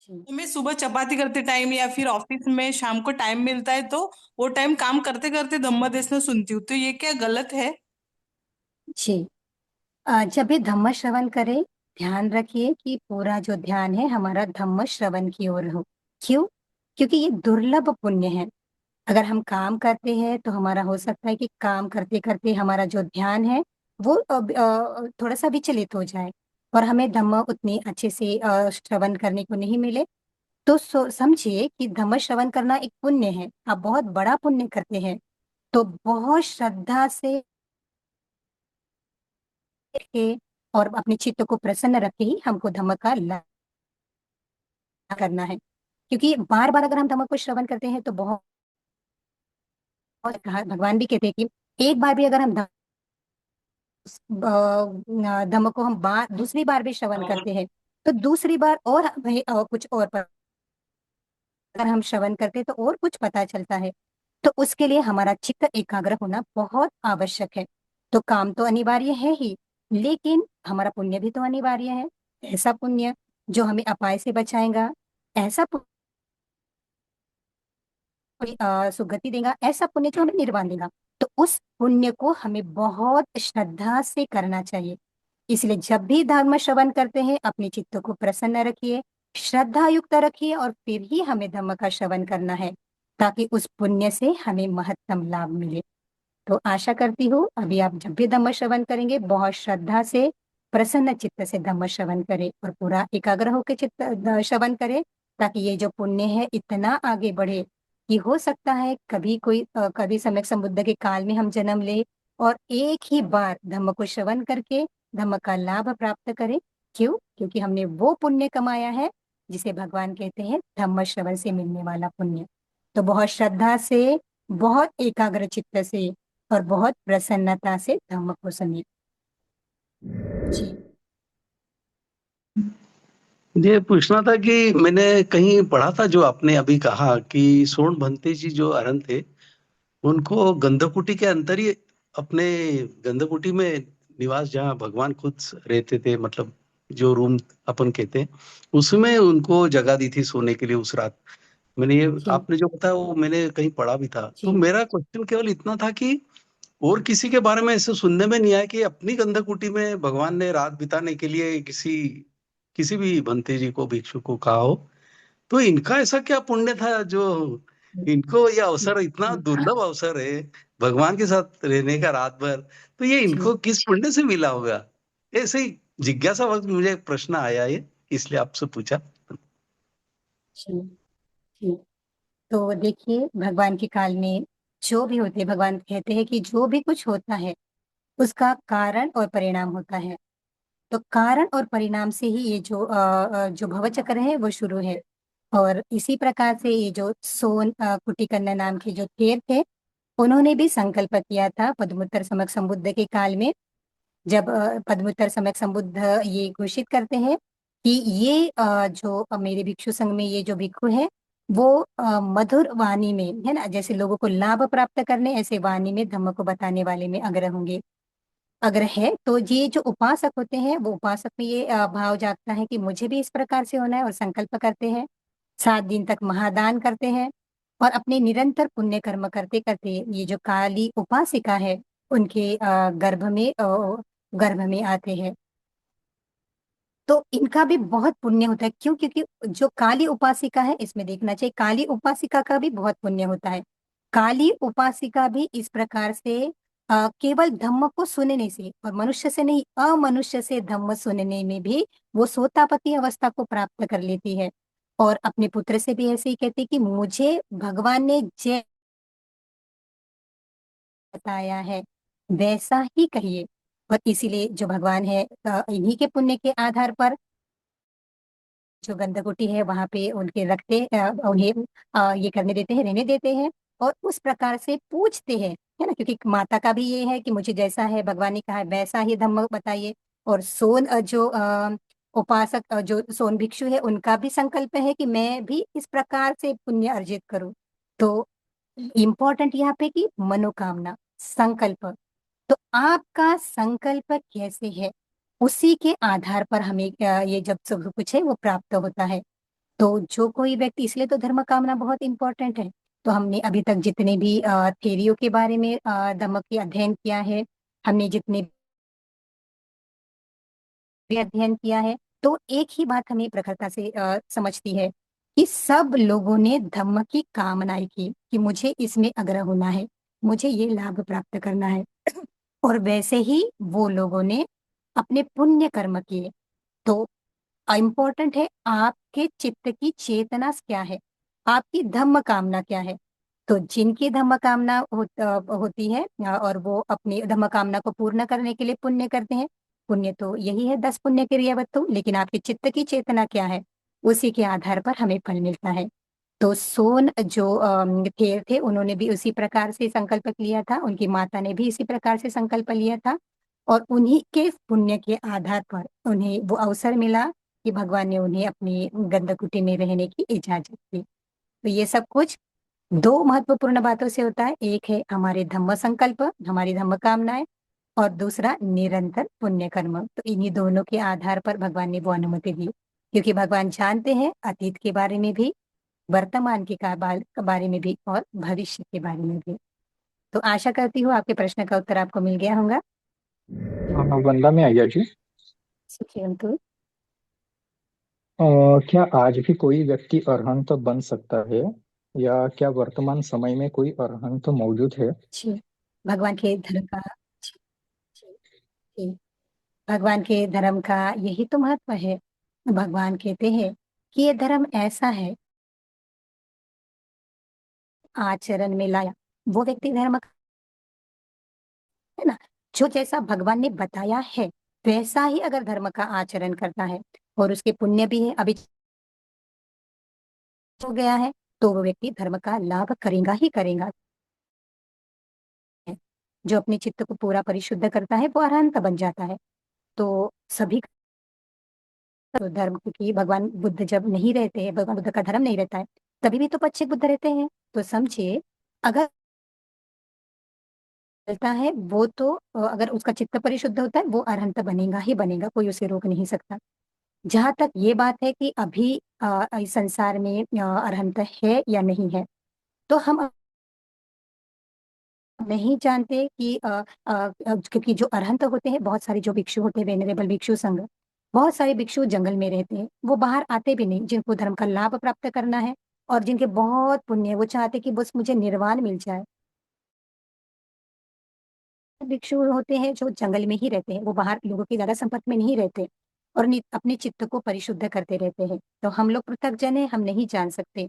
जी। तुम्हें सुबह चपाती करते टाइम या फिर ऑफिस में शाम को टाइम मिलता है तो वो टाइम काम करते करते धम्म देश में सुनती हूँ, तो ये क्या गलत है? जी। जब भी धम्म श्रवण करें, ध्यान रखिए कि पूरा जो ध्यान है हमारा धम्म श्रवण की ओर हो। क्यों? क्योंकि ये दुर्लभ पुण्य है। अगर हम काम करते हैं तो हमारा हो सकता है कि काम करते-करते हमारा जो ध्यान है वो थोड़ा-सा विचलित हो जाए और हमें धम्म उतनी अच्छे से श्रवण करने को नहीं मिले। तो समझिए कि धम्म श्रवण करना एक पुण्य है। आप बहुत बड़ा पुण्य करते हैं। तो बहुत श्रद्धा से के और अपने चित्त को प्रसन्न रख के ही हमको धम्म का लाभ करना है। क्योंकि बार-बार अगर हम धम्म को श्रवण करते हैं तो बहुत कहा भगवान भी कहते हैं कि एक बार भी अगर हम धम्म को हम दूसरी बार भी श्रवण करते हैं, तो दूसरी बार और हमें कुछ और अगर हम श्रवण करते हैं तो और कुछ पता चलता है। तो उसके लिए हमारा चित्त एकाग्र होना बहुत आवश्यक है। तो काम तो अनिवार्य है ही, लेकिन हमारा पुण्य भी तो अनिवार्य है। ऐसा पुण्य जो हमें अपाय से बचाएगा, ऐसा सुगति देगा, ऐसा पुण्य जो हमें निर्वाण देगा। तो उस पुण्य को हमें बहुत श्रद्धा से करना चाहिए। इसलिए जब भी धर्म श्रवण करते हैं, अपने चित्त को प्रसन्न रखिए, श्रद्धा युक्त रखिए और फिर ही हमें धम्म का श्रवण करना है, ताकि उस पुण्य से हमें महत्तम लाभ मिले। तो आशा करती हूँ अभी आप जब भी धम्म श्रवण करेंगे, बहुत श्रद्धा से, प्रसन्न चित्त से धम्म श्रवण करें और पूरा एकाग्र होकर श्रवण करें, ताकि ये जो पुण्य है इतना आगे बढ़े कि हो सकता है कभी कभी सम्यक संबुद्ध के काल में हम जन्म ले और एक ही बार धम्म को श्रवण करके धम्म का लाभ प्राप्त करें। क्यों? क्योंकि हमने वो पुण्य कमाया है जिसे भगवान कहते हैं धम्म श्रवण से मिलने वाला पुण्य। तो बहुत श्रद्धा से, बहुत एकाग्र चित्त से और बहुत प्रसन्नता से धम्म को सुनिए। जी। ये पूछना था कि मैंने कहीं पढ़ा था जो आपने अभी कहा कि सोनभंते जी जो अरहंत थे, उनको गंधकुटी के अंदर ही अपने गंधकुटी में निवास जहाँ भगवान खुद रहते थे, मतलब जो रूम अपन कहते हैं, उसमें उनको जगह दी थी सोने के लिए उस रात। मैंने ये जी। आपने जो बताया वो मैंने कहीं पढ़ा भी था। तो जी। मेरा क्वेश्चन केवल इतना था कि और किसी के बारे में ऐसे सुनने में नहीं आया कि अपनी गंधकुटी में भगवान ने रात बिताने के लिए किसी किसी भी भंते जी को, भिक्षु को कहा हो। तो इनका ऐसा क्या पुण्य था जो इनको ये अवसर, इतना जी। दुर्लभ अवसर है भगवान के साथ रहने का रात भर, तो ये जी। इनको किस पुण्य से मिला होगा? ऐसे ही जिज्ञासा वक्त मुझे एक प्रश्न आया ये, इसलिए आपसे पूछा। जी। जी। तो देखिए भगवान के काल में जो भी होते हैं, भगवान कहते हैं कि जो भी कुछ होता है उसका कारण और परिणाम होता है। तो कारण और परिणाम से ही ये जो भव चक्र है वो शुरू है। और इसी प्रकार से ये जो कुटिकन्न नाम के जो थे उन्होंने भी संकल्प किया था पद्मोत्तर सम्यक संबुद्ध के काल में। जब पद्मोत्तर सम्यक संबुद्ध ये घोषित करते हैं कि ये जो मेरे भिक्षु संघ में ये जो भिक्षु है वो मधुर वाणी में, है ना, जैसे लोगों को लाभ प्राप्त करने ऐसे वाणी में धम्म को बताने वाले में अग्र होंगे। अगर है तो ये जो उपासक होते हैं वो उपासक में ये भाव जागता है कि मुझे भी इस प्रकार से होना है और संकल्प करते हैं। 7 दिन तक महादान करते हैं और अपने निरंतर पुण्य कर्म करते करते ये जो काली उपासिका है उनके गर्भ में आते हैं। तो इनका भी बहुत पुण्य होता है। क्यों? क्योंकि जो काली उपासिका है इसमें देखना चाहिए, काली उपासिका का भी बहुत पुण्य होता है। काली उपासिका भी इस प्रकार से केवल धम्म को सुनने से और मनुष्य से नहीं, अमनुष्य से धम्म सुनने में भी वो सोतापति अवस्था को प्राप्त कर लेती है। और अपने पुत्र से भी ऐसे ही कहती कि मुझे भगवान ने जय बताया है वैसा ही कहिए। और इसीलिए जो भगवान है इन्हीं के पुण्य के आधार पर जो गंधकुटी है वहाँ पे उन्हें ये करने देते हैं, रहने देते हैं और उस प्रकार से पूछते हैं, है ना? क्योंकि माता का भी ये है कि मुझे जैसा है भगवान ने कहा है वैसा ही धम्म बताइए। और उपासक जो सोन भिक्षु है उनका भी संकल्प है कि मैं भी इस प्रकार से पुण्य अर्जित करूँ। तो इम्पोर्टेंट यहाँ पे कि मनोकामना, संकल्प। तो आपका संकल्प कैसे है? उसी के आधार पर हमें ये जब सब कुछ है वो प्राप्त होता है। तो जो कोई व्यक्ति, इसलिए तो धर्म कामना बहुत इंपॉर्टेंट है। तो हमने अभी तक जितने भी थेरियों के बारे में धम्म की अध्ययन किया है, हमने जितने भी अध्ययन किया है, तो एक ही बात हमें प्रखरता से समझती है कि सब लोगों ने धम्म की कामनाएं की कि मुझे इसमें अग्रह होना है, मुझे ये लाभ प्राप्त करना है। और वैसे ही वो लोगों ने अपने पुण्य कर्म किए। तो इम्पोर्टेंट है आपके चित्त की चेतना क्या है, आपकी धम्म कामना क्या है। तो जिनकी धम्म कामना होती है और वो अपनी धम्म कामना को पूर्ण करने के लिए पुण्य करते हैं, पुण्य तो यही है 10 पुण्य क्रियावत्तु, लेकिन आपके चित्त की चेतना क्या है, उसी के आधार पर हमें फल मिलता है। तो सोन जो थेर थे, उन्होंने भी उसी प्रकार से संकल्प लिया था, उनकी माता ने भी इसी प्रकार से संकल्प लिया था, और उन्हीं के पुण्य के आधार पर उन्हें वो अवसर मिला कि भगवान ने उन्हें अपनी गंधकुटी में रहने की इजाजत दी। तो ये सब कुछ दो महत्वपूर्ण बातों से होता है। एक है हमारे धम्म संकल्प, हमारी धम्म कामनाएं, और दूसरा निरंतर पुण्य कर्म। तो इन्हीं दोनों के आधार पर भगवान ने वो अनुमति दी, क्योंकि भगवान जानते हैं अतीत के बारे में भी, वर्तमान के बारे में भी, और भविष्य के बारे में भी। तो आशा करती हूँ आपके प्रश्न का उत्तर आपको मिल गया होगा। हाँ, वंदा में आइया जी। सुखी अंतु। क्या आज भी कोई व्यक्ति अरहंत बन सकता है, या क्या वर्तमान समय में कोई अरहंत मौजूद है? जी, भगवान के धर्म का जी, जी, जी। भगवान के धर्म का यही तो महत्व है। भगवान कहते हैं कि ये धर्म ऐसा है, आचरण में लाया वो व्यक्ति धर्म का है ना, जो जैसा भगवान ने बताया है वैसा ही अगर धर्म का आचरण करता है और उसके पुण्य भी है, अभी हो गया है, तो वो व्यक्ति धर्म का लाभ करेगा ही करेगा। जो अपने चित्त को पूरा परिशुद्ध करता है वो अरहंत बन जाता है। तो सभी तो धर्म, क्योंकि भगवान बुद्ध जब नहीं रहते हैं, भगवान बुद्ध का धर्म नहीं रहता है, तभी भी तो पच्चीस बुद्ध रहते हैं। तो समझिए, अगर चलता है वो तो अगर उसका चित्त परिशुद्ध होता है वो अरहंत बनेगा ही बनेगा, कोई उसे रोक नहीं सकता। जहां तक ये बात है कि अभी इस संसार में अरहंत है या नहीं है, तो हम नहीं जानते कि क्योंकि जो अरहंत होते हैं, बहुत सारे जो भिक्षु होते हैं, वेनरेबल भिक्षु संघ, बहुत सारे भिक्षु जंगल में रहते हैं, वो बाहर आते भी नहीं, जिनको धर्म का लाभ प्राप्त करना है और जिनके बहुत पुण्य है, वो चाहते कि बस मुझे निर्वाण मिल जाए। भिक्षु होते हैं जो जंगल में ही रहते हैं, वो बाहर लोगों की ज्यादा संपर्क में नहीं रहते और अपने चित्त को परिशुद्ध करते रहते हैं। तो हम लोग पृथक है, हम नहीं जान सकते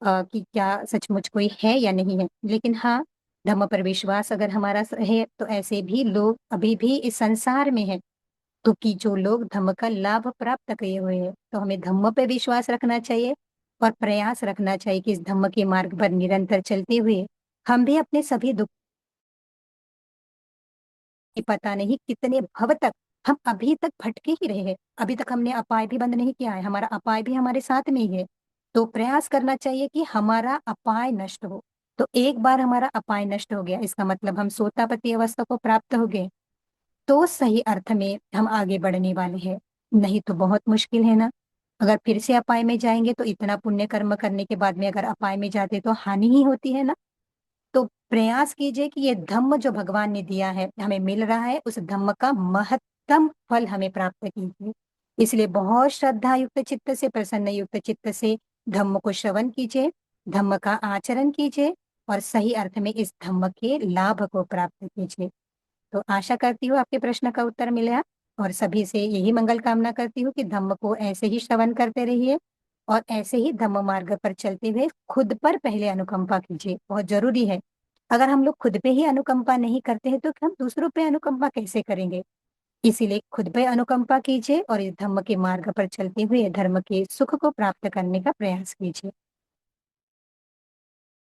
कि क्या सचमुच कोई है या नहीं है। लेकिन हाँ, धर्म पर विश्वास अगर हमारा है, तो ऐसे भी लोग अभी भी इस संसार में है। तो कि जो लोग धम्म का लाभ प्राप्त किए हुए हैं, तो हमें धम्म पे विश्वास रखना चाहिए और प्रयास रखना चाहिए कि इस धम्म के मार्ग पर निरंतर चलते हुए हम भी अपने सभी दुख की, पता नहीं कितने भव तक हम अभी तक भटके ही रहे हैं, अभी तक हमने अपाय भी बंद नहीं किया है, हमारा अपाय भी हमारे साथ में ही है। तो प्रयास करना चाहिए कि हमारा अपाय नष्ट हो। तो एक बार हमारा अपाय नष्ट हो गया, इसका मतलब हम सोतापति अवस्था को प्राप्त हो गए, तो सही अर्थ में हम आगे बढ़ने वाले हैं। नहीं तो बहुत मुश्किल है ना। अगर फिर से अपाय में जाएंगे तो इतना पुण्य कर्म करने के बाद में अगर अपाय में जाते तो हानि ही होती है ना। तो प्रयास कीजिए कि ये धम्म जो भगवान ने दिया है, हमें मिल रहा है, उस धम्म का महत्तम फल हमें प्राप्त कीजिए। इसलिए बहुत श्रद्धा युक्त चित्त से, प्रसन्न युक्त चित्त से धम्म को श्रवण कीजिए, धम्म का आचरण कीजिए और सही अर्थ में इस धम्म के लाभ को प्राप्त कीजिए। तो आशा करती हूँ आपके प्रश्न का उत्तर मिला, और सभी से यही मंगल कामना करती हूँ कि धम्म को ऐसे ही श्रवण करते रहिए और ऐसे ही धम्म मार्ग पर चलते हुए खुद पर पहले अनुकंपा कीजिए, बहुत जरूरी है। अगर हम लोग खुद पे ही अनुकंपा नहीं करते हैं तो हम दूसरों पे अनुकंपा कैसे करेंगे। इसीलिए खुद पे अनुकंपा कीजिए और इस धम्म के मार्ग पर चलते हुए धर्म के सुख को प्राप्त करने का प्रयास कीजिए।